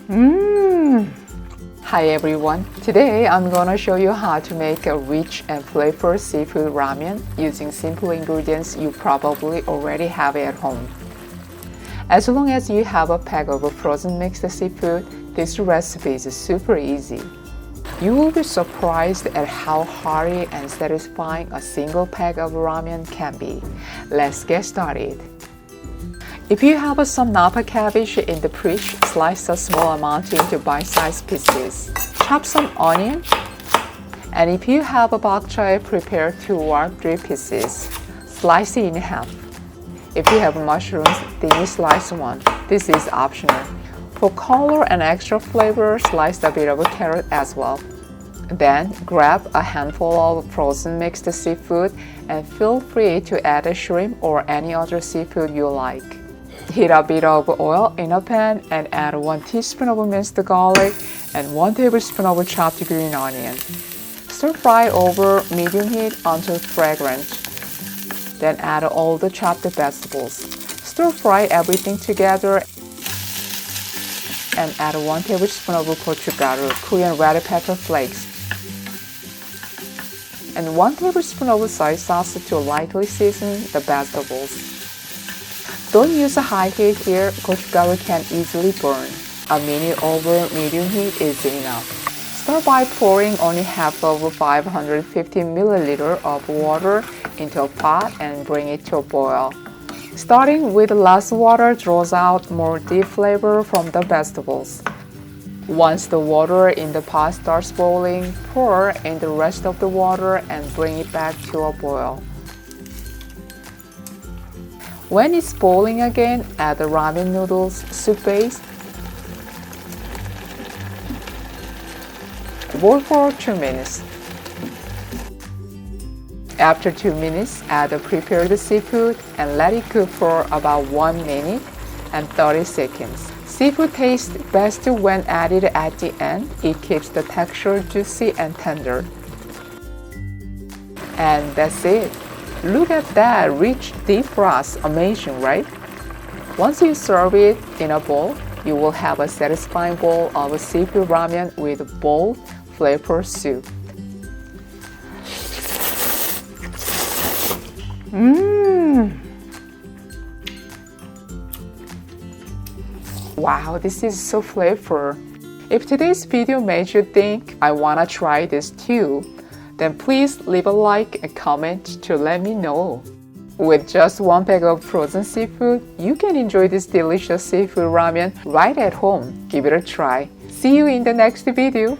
Hi everyone, today I'm gonna show you how to make a rich and flavorful seafood ramen using simple ingredients you probably already have at home. As long as you have a pack of frozen mixed seafood, this recipe is super easy. You will be surprised at how hearty and satisfying a single pack of ramen can be. Let's get started. If you have some napa cabbage in the fridge, slice a small amount into bite-sized pieces. Chop some onion. And if you have a bok choy, prepare 2 or 3 pieces. Slice it in half. If you have mushrooms, thinly slice one. This is optional. For color and extra flavor, slice a bit of carrot as well. Then grab a handful of frozen mixed seafood and feel free to add a shrimp or any other seafood you like. Heat a bit of oil in a pan and add 1 teaspoon of minced garlic and 1 tablespoon of chopped green onion. Stir fry over medium heat until fragrant. Then add all the chopped vegetables. Stir fry everything together and add 1 tablespoon of gochugaru, Korean red pepper flakes, and 1 tablespoon of soy sauce to lightly season the vegetables. Don't use a high heat here, gochugaru can easily burn. A minute over medium heat is enough. Start by pouring only half of 550 ml of water into a pot and bring it to a boil. Starting with less water draws out more deep flavor from the vegetables. Once the water in the pot starts boiling, pour in the rest of the water and bring it back to a boil. When it's boiling again, add the ramen noodles, soup base. Boil for 2 minutes. After 2 minutes, add the prepared seafood and let it cook for about 1 minute and 30 seconds. Seafood tastes best when added at the end. It keeps the texture juicy and tender. And that's it. Look at that rich deep broth, amazing, right? Once you serve it in a bowl, you will have a satisfying bowl of seafood ramen with bold, flavorful soup. Wow, this is so flavorful. If today's video made you think I wanna try this too, then please leave a like and comment to let me know. With just 1 pack of frozen seafood, you can enjoy this delicious seafood ramen right at home. Give it a try. See you in the next video.